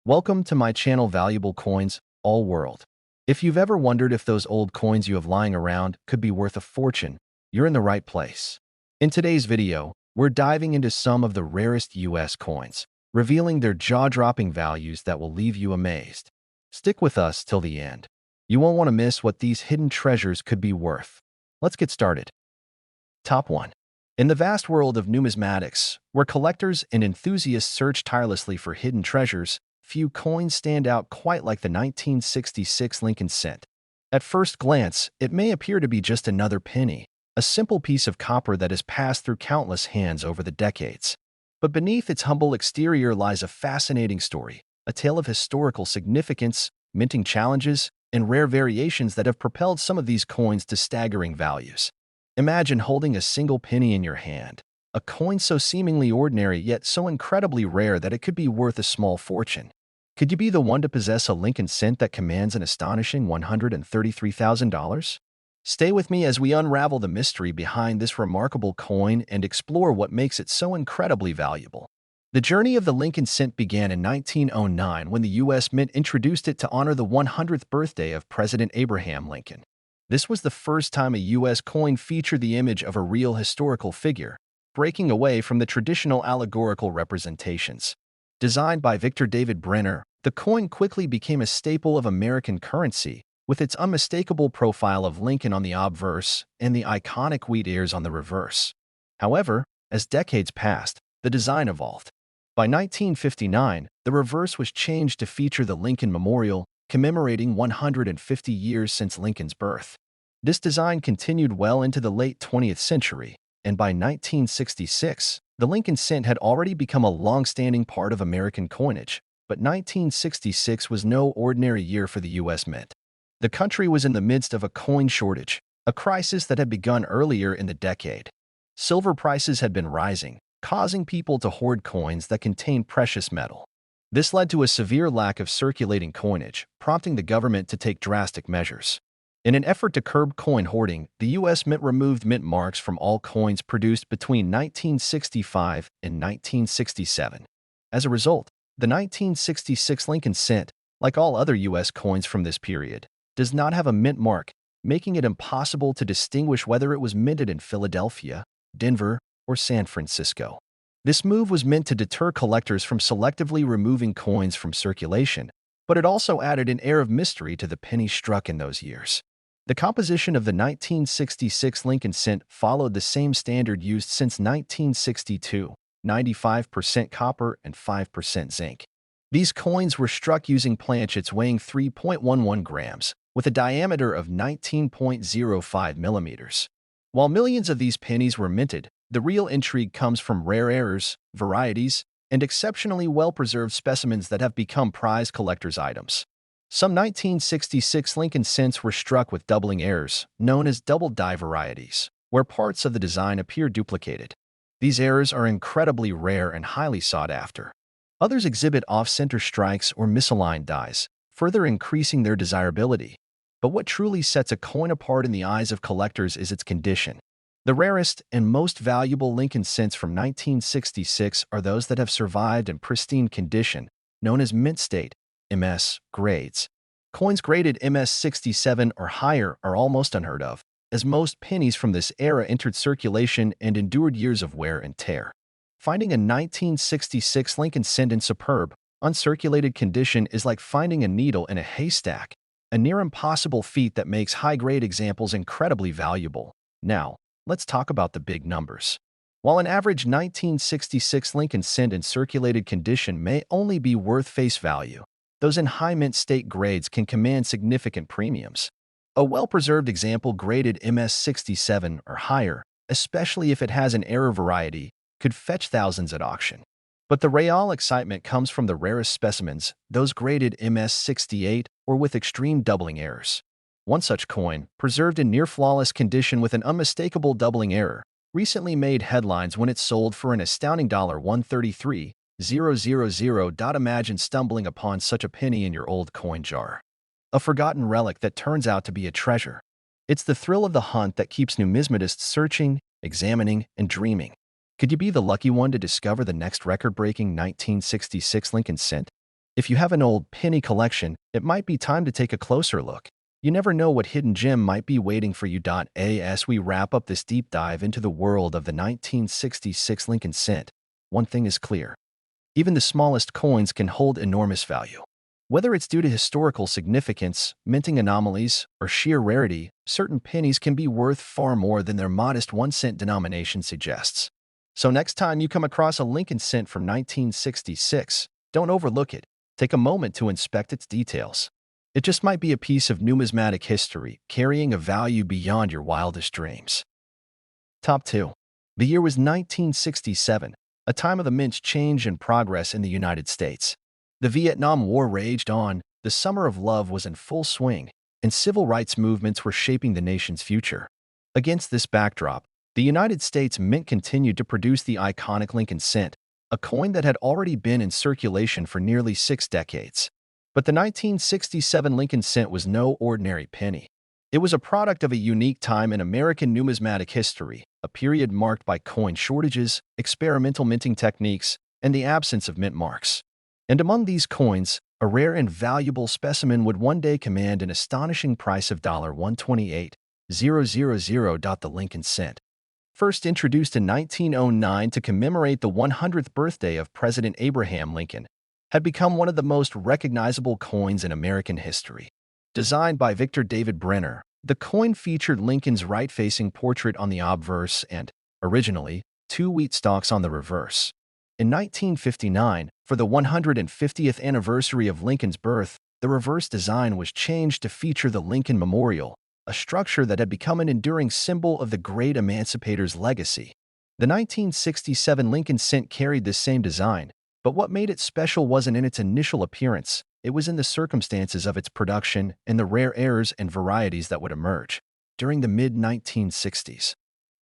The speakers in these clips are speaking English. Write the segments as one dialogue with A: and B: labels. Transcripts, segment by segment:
A: Welcome to my channel Valuable Coins, All World. If you've ever wondered if those old coins you have lying around could be worth a fortune, you're in the right place. In today's video, we're diving into some of the rarest US coins, revealing their jaw-dropping values that will leave you amazed. Stick with us till the end. You won't want to miss what these hidden treasures could be worth. Let's get started. Top 1. In the vast world of numismatics, where collectors and enthusiasts search tirelessly for hidden treasures, few coins stand out quite like the 1966 Lincoln cent. At first glance, it may appear to be just another penny, a simple piece of copper that has passed through countless hands over the decades. But beneath its humble exterior lies a fascinating story, a tale of historical significance, minting challenges, and rare variations that have propelled some of these coins to staggering values. Imagine holding a single penny in your hand, a coin so seemingly ordinary yet so incredibly rare that it could be worth a small fortune. Could you be the one to possess a Lincoln cent that commands an astonishing $133,000? Stay with me as we unravel the mystery behind this remarkable coin and explore what makes it so incredibly valuable. The journey of the Lincoln cent began in 1909 when the U.S. Mint introduced it to honor the 100th birthday of President Abraham Lincoln. This was the first time a U.S. coin featured the image of a real historical figure, breaking away from the traditional allegorical representations. Designed by Victor David Brenner, the coin quickly became a staple of American currency, with its unmistakable profile of Lincoln on the obverse and the iconic wheat ears on the reverse. However, as decades passed, the design evolved. By 1959, the reverse was changed to feature the Lincoln Memorial, commemorating 150 years since Lincoln's birth. This design continued well into the late 20th century, and by 1966, the Lincoln cent had already become a long-standing part of American coinage. But 1966 was no ordinary year for the U.S. Mint. The country was in the midst of a coin shortage, a crisis that had begun earlier in the decade. Silver prices had been rising, causing people to hoard coins that contained precious metal. This led to a severe lack of circulating coinage, prompting the government to take drastic measures. In an effort to curb coin hoarding, the U.S. Mint removed mint marks from all coins produced between 1965 and 1967. As a result, the 1966 Lincoln cent, like all other U.S. coins from this period, does not have a mint mark, making it impossible to distinguish whether it was minted in Philadelphia, Denver, or San Francisco. This move was meant to deter collectors from selectively removing coins from circulation, but it also added an air of mystery to the penny struck in those years. The composition of the 1966 Lincoln cent followed the same standard used since 1962, 95% copper and 5% zinc. These coins were struck using planchets weighing 3.11 grams, with a diameter of 19.05 millimeters. While millions of these pennies were minted, the real intrigue comes from rare varieties, and exceptionally well-preserved specimens that have become prized collector's items. Some 1966 Lincoln cents were struck with doubling errors, known as double-die varieties, where parts of the design appear duplicated. These errors are incredibly rare and highly sought after. Others exhibit off-center strikes or misaligned dies, further increasing their desirability. But what truly sets a coin apart in the eyes of collectors is its condition. The rarest and most valuable Lincoln cents from 1966 are those that have survived in pristine condition, known as mint state, MS, grades. Coins graded MS 67 or higher are almost unheard of, as most pennies from this era entered circulation and endured years of wear and tear. Finding a 1966 Lincoln cent in superb, uncirculated condition is like finding a needle in a haystack, a near-impossible feat that makes high-grade examples incredibly valuable. Now, let's talk about the big numbers. While an average 1966 Lincoln cent in circulated condition may only be worth face value, those in high mint state grades can command significant premiums. A well-preserved example graded MS 67 or higher, especially if it has an error variety, could fetch thousands at auction. But the real excitement comes from the rarest specimens, those graded MS 68 or with extreme doubling errors. One such coin, preserved in near-flawless condition with an unmistakable doubling error, recently made headlines when it sold for an astounding $133,000. Imagine stumbling upon such a penny in your old coin jar. A forgotten relic that turns out to be a treasure. It's the thrill of the hunt that keeps numismatists searching, examining, and dreaming. Could you be the lucky one to discover the next record-breaking 1966 Lincoln cent? If you have an old penny collection, it might be time to take a closer look. You never know what hidden gem might be waiting for you. As we wrap up this deep dive into the world of the 1966 Lincoln cent, one thing is clear. Even the smallest coins can hold enormous value. Whether it's due to historical significance, minting anomalies, or sheer rarity, certain pennies can be worth far more than their modest 1 cent denomination suggests. So next time you come across a Lincoln cent from 1966, don't overlook it. Take a moment to inspect its details. It just might be a piece of numismatic history, carrying a value beyond your wildest dreams. Top 2. The year was 1967, a time of immense change and progress in the United States. The Vietnam War raged on, the Summer of Love was in full swing, and civil rights movements were shaping the nation's future. Against this backdrop, the United States Mint continued to produce the iconic Lincoln cent, a coin that had already been in circulation for nearly 6 decades. But the 1967 Lincoln cent was no ordinary penny. It was a product of a unique time in American numismatic history, a period marked by coin shortages, experimental minting techniques, and the absence of mint marks. And among these coins, a rare and valuable specimen would one day command an astonishing price of $128,000. The Lincoln cent. First introduced in 1909 to commemorate the 100th birthday of President Abraham Lincoln, had become one of the most recognizable coins in American history. Designed by Victor David Brenner, the coin featured Lincoln's right-facing portrait on the obverse and, originally, 2 wheat stalks on the reverse. In 1959, for the 150th anniversary of Lincoln's birth, the reverse design was changed to feature the Lincoln Memorial, a structure that had become an enduring symbol of the great emancipator's legacy. The 1967 Lincoln cent carried this same design, but what made it special wasn't in its initial appearance, it was in the circumstances of its production and the rare errors and varieties that would emerge. During the mid-1960s,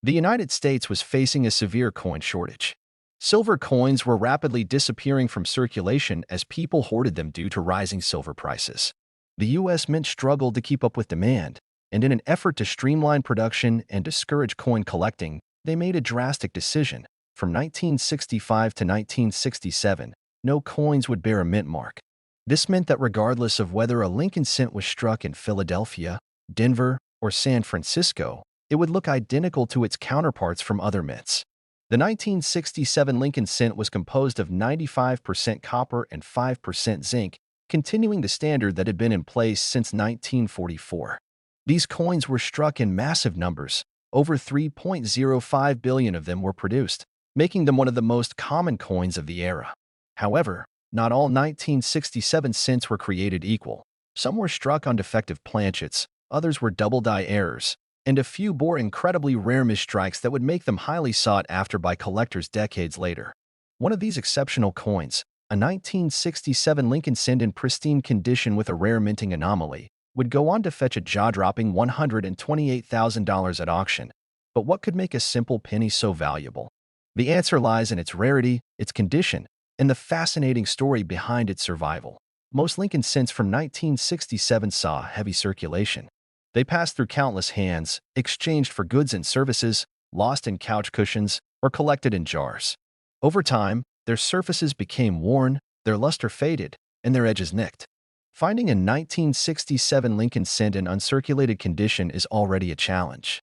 A: the United States was facing a severe coin shortage. Silver coins were rapidly disappearing from circulation as people hoarded them due to rising silver prices. The U.S. Mint struggled to keep up with demand, and in an effort to streamline production and discourage coin collecting, they made a drastic decision. From 1965 to 1967, no coins would bear a mint mark. This meant that regardless of whether a Lincoln cent was struck in Philadelphia, Denver, or San Francisco, it would look identical to its counterparts from other mints. The 1967 Lincoln cent was composed of 95% copper and 5% zinc, continuing the standard that had been in place since 1944. These coins were struck in massive numbers. Over 3.05 billion of them were produced, making them one of the most common coins of the era. However, not all 1967 cents were created equal. Some were struck on defective planchets, others were double-die errors, and a few bore incredibly rare misstrikes that would make them highly sought after by collectors decades later. One of these exceptional coins, a 1967 Lincoln cent in pristine condition with a rare minting anomaly, would go on to fetch a jaw-dropping $128,000 at auction. But what could make a simple penny so valuable? The answer lies in its rarity, its condition, and the fascinating story behind its survival. Most Lincoln cents from 1967 saw heavy circulation. They passed through countless hands, exchanged for goods and services, lost in couch cushions, or collected in jars. Over time, their surfaces became worn, their luster faded, and their edges nicked. Finding a 1967 Lincoln cent in uncirculated condition is already a challenge.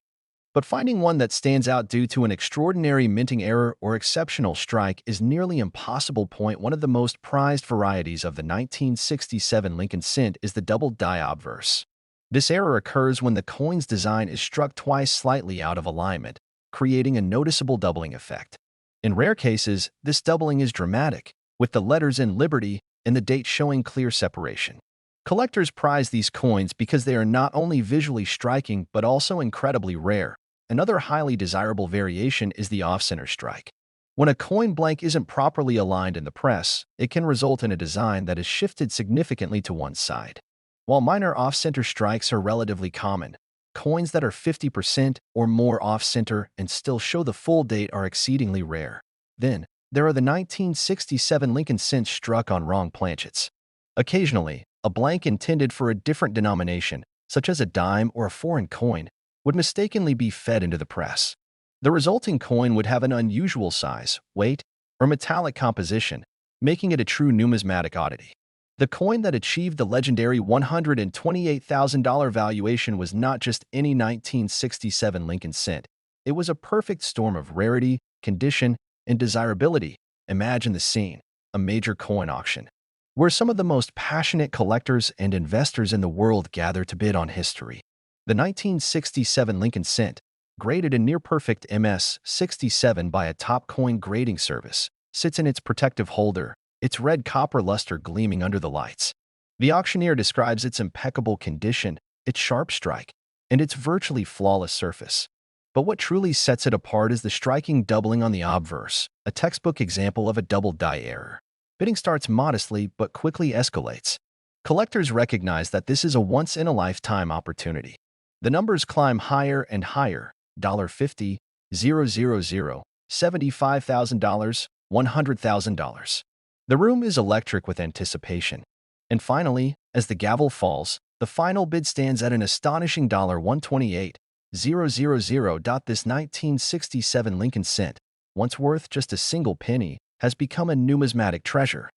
A: But finding one that stands out due to an extraordinary minting error or exceptional strike is nearly impossible. One of the most prized varieties of the 1967 Lincoln cent is the double-die obverse. This error occurs when the coin's design is struck twice slightly out of alignment, creating a noticeable doubling effect. In rare cases, this doubling is dramatic, with the letters in Liberty and the date showing clear separation. Collectors prize these coins because they are not only visually striking but also incredibly rare. Another highly desirable variation is the off-center strike. When a coin blank isn't properly aligned in the press, it can result in a design that is shifted significantly to one side. While minor off-center strikes are relatively common, coins that are 50% or more off-center and still show the full date are exceedingly rare. Then, there are the 1967 Lincoln cents struck on wrong planchets. Occasionally, a blank intended for a different denomination, such as a dime or a foreign coin, would mistakenly be fed into the press. The resulting coin would have an unusual size, weight, or metallic composition, making it a true numismatic oddity. The coin that achieved the legendary $128,000 valuation was not just any 1967 Lincoln cent. It was a perfect storm of rarity, condition, and desirability. Imagine the scene, a major coin auction, where some of the most passionate collectors and investors in the world gather to bid on history. The 1967 Lincoln cent, graded a near-perfect MS-67 by a top coin grading service, sits in its protective holder, its red copper luster gleaming under the lights. The auctioneer describes its impeccable condition, its sharp strike, and its virtually flawless surface. But what truly sets it apart is the striking doubling on the obverse, a textbook example of a double die error. Bidding starts modestly but quickly escalates. Collectors recognize that this is a once-in-a-lifetime opportunity. The numbers climb higher and higher: $50, $000, $75,000, $100,000. The room is electric with anticipation. And finally, as the gavel falls, the final bid stands at an astonishing $128,000. This 1967 Lincoln cent, once worth just a single penny, has become a numismatic treasure,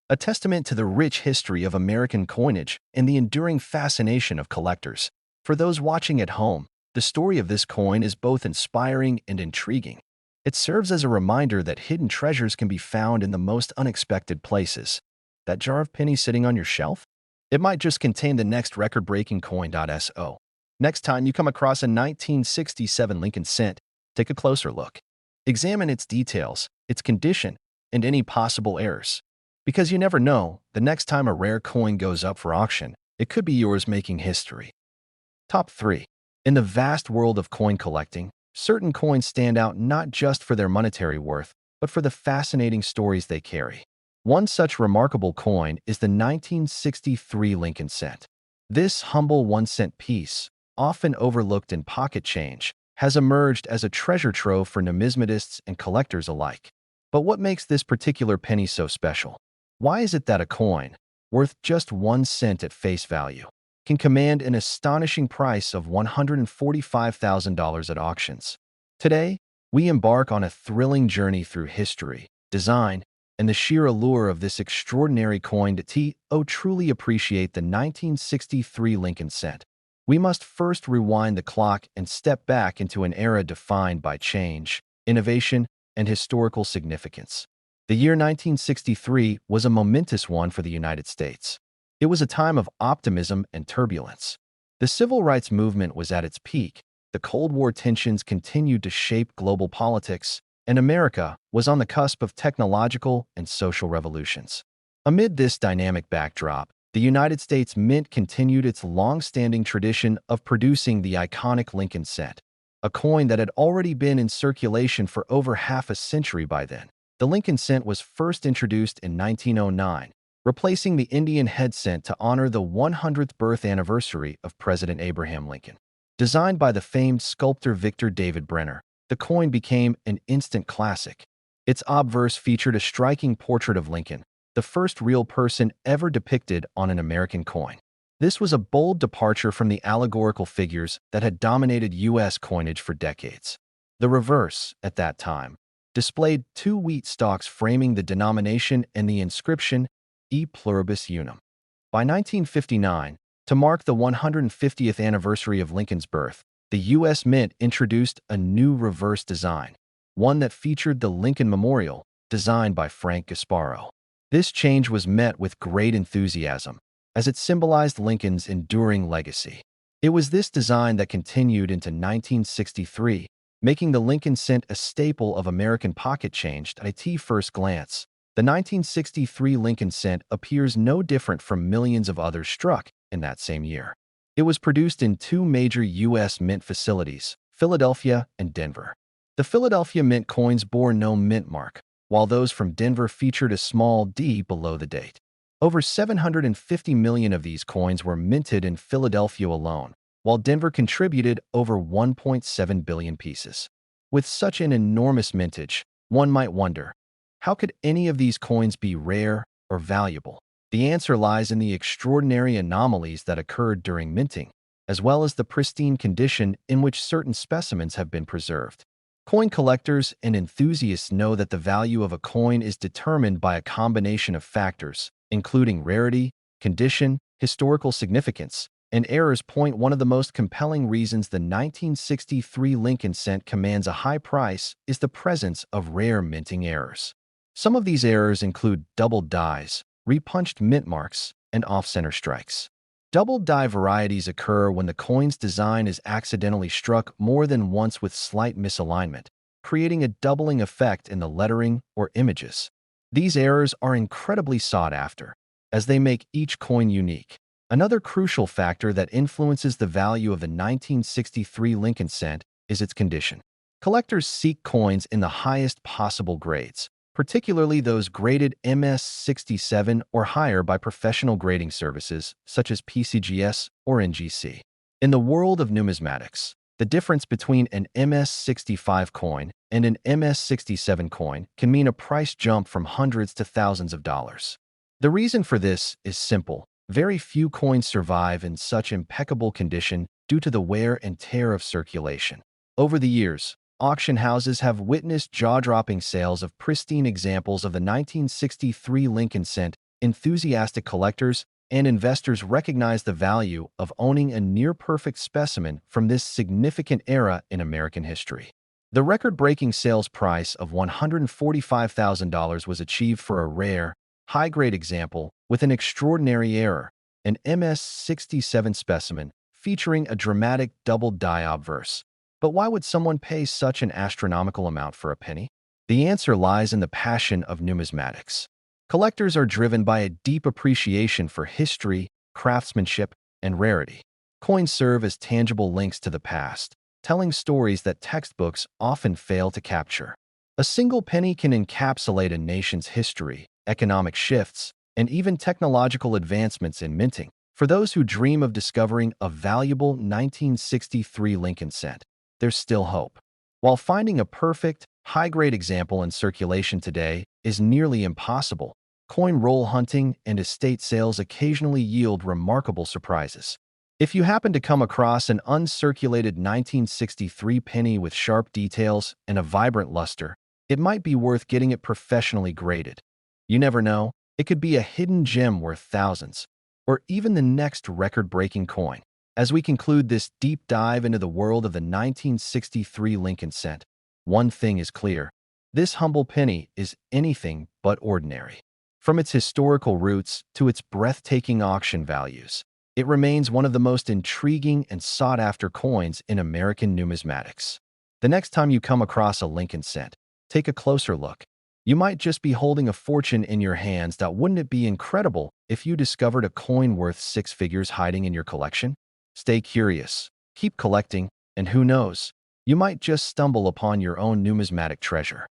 A: a testament to the rich history of American coinage and the enduring fascination of collectors. For those watching at home, the story of this coin is both inspiring and intriguing. It serves as a reminder that hidden treasures can be found in the most unexpected places. That jar of pennies sitting on your shelf? It might just contain the next record-breaking coin. So, next time you come across a 1967 Lincoln cent, take a closer look. Examine its details, its condition, and any possible errors. Because you never know, the next time a rare coin goes up for auction, it could be yours, making history. Top 3. In the vast world of coin collecting, certain coins stand out not just for their monetary worth, but for the fascinating stories they carry. One such remarkable coin is the 1963 Lincoln cent. This humble 1-cent piece, often overlooked in pocket change, has emerged as a treasure trove for numismatists and collectors alike. But what makes this particular penny so special? Why is it that a coin, worth just 1 cent at face value, can command an astonishing price of $145,000 at auctions? Today, we embark on a thrilling journey through history, design, and the sheer allure of this extraordinary coin. To truly appreciate the 1963 Lincoln cent, we must first rewind the clock and step back into an era defined by change, innovation, and historical significance. The year 1963 was a momentous one for the United States. It was a time of optimism and turbulence. The civil rights movement was at its peak, the Cold War tensions continued to shape global politics, and America was on the cusp of technological and social revolutions. Amid this dynamic backdrop, the United States Mint continued its long-standing tradition of producing the iconic Lincoln cent, a coin that had already been in circulation for over half a century by then. The Lincoln cent was first introduced in 1909, replacing the Indian head cent to honor the 100th birth anniversary of President Abraham Lincoln. Designed by the famed sculptor Victor David Brenner, the coin became an instant classic. Its obverse featured a striking portrait of Lincoln, the first real person ever depicted on an American coin. This was a bold departure from the allegorical figures that had dominated U.S. coinage for decades. The reverse, at that time, displayed 2 wheat stalks framing the denomination and the inscription E pluribus unum. By 1959, to mark the 150th anniversary of Lincoln's birth, the U.S. Mint introduced a new reverse design, one that featured the Lincoln Memorial, designed by Frank Gasparo. This change was met with great enthusiasm, as it symbolized Lincoln's enduring legacy. It was this design that continued into 1963, making the Lincoln cent a staple of American pocket change. At first glance, the 1963 Lincoln cent appears no different from millions of others struck in that same year. It was produced in 2 major U.S. mint facilities, Philadelphia and Denver. The Philadelphia mint coins bore no mint mark, while those from Denver featured a small D below the date. Over 750 million of these coins were minted in Philadelphia alone, while Denver contributed over 1.7 billion pieces. With such an enormous mintage, one might wonder, how could any of these coins be rare or valuable? The answer lies in the extraordinary anomalies that occurred during minting, as well as the pristine condition in which certain specimens have been preserved. Coin collectors and enthusiasts know that the value of a coin is determined by a combination of factors, including rarity, condition, historical significance, and errors point one of the most compelling reasons the 1963 Lincoln cent commands a high price is the presence of rare minting errors. Some of these errors include doubled dies, repunched mint marks, and off-center strikes. Doubled die varieties occur when the coin's design is accidentally struck more than once with slight misalignment, creating a doubling effect in the lettering or images. These errors are incredibly sought after, as they make each coin unique. Another crucial factor that influences the value of the 1963 Lincoln cent is its condition. Collectors seek coins in the highest possible grades, particularly those graded MS-67 or higher by professional grading services such as PCGS or NGC. In the world of numismatics, the difference between an MS-65 coin and an MS-67 coin can mean a price jump from hundreds to thousands of dollars. The reason for this is simple. Very few coins survive in such impeccable condition due to the wear and tear of circulation. Over the years, auction houses have witnessed jaw-dropping sales of pristine examples of the 1963 Lincoln cent. Enthusiastic collectors and investors recognize the value of owning a near-perfect specimen from this significant era in American history. The record-breaking sales price of $145,000 was achieved for a rare, high-grade example with an extraordinary error, an MS-67 specimen featuring a dramatic double die obverse. But why would someone pay such an astronomical amount for a penny? The answer lies in the passion of numismatics. Collectors are driven by a deep appreciation for history, craftsmanship, and rarity. Coins serve as tangible links to the past, telling stories that textbooks often fail to capture. A single penny can encapsulate a nation's history, economic shifts, and even technological advancements in minting. For those who dream of discovering a valuable 1963 Lincoln cent, there's still hope. While finding a perfect, high-grade example in circulation today is nearly impossible, coin roll hunting and estate sales occasionally yield remarkable surprises. If you happen to come across an uncirculated 1963 penny with sharp details and a vibrant luster, it might be worth getting it professionally graded. You never know, it could be a hidden gem worth thousands, or even the next record-breaking coin. As we conclude this deep dive into the world of the 1963 Lincoln cent, one thing is clear. This humble penny is anything but ordinary. From its historical roots to its breathtaking auction values, it remains one of the most intriguing and sought-after coins in American numismatics. The next time you come across a Lincoln cent, take a closer look. You might just be holding a fortune in your hands. Wouldn't it be incredible if you discovered a coin worth six figures hiding in your collection? Stay curious, keep collecting, and who knows, you might just stumble upon your own numismatic treasure.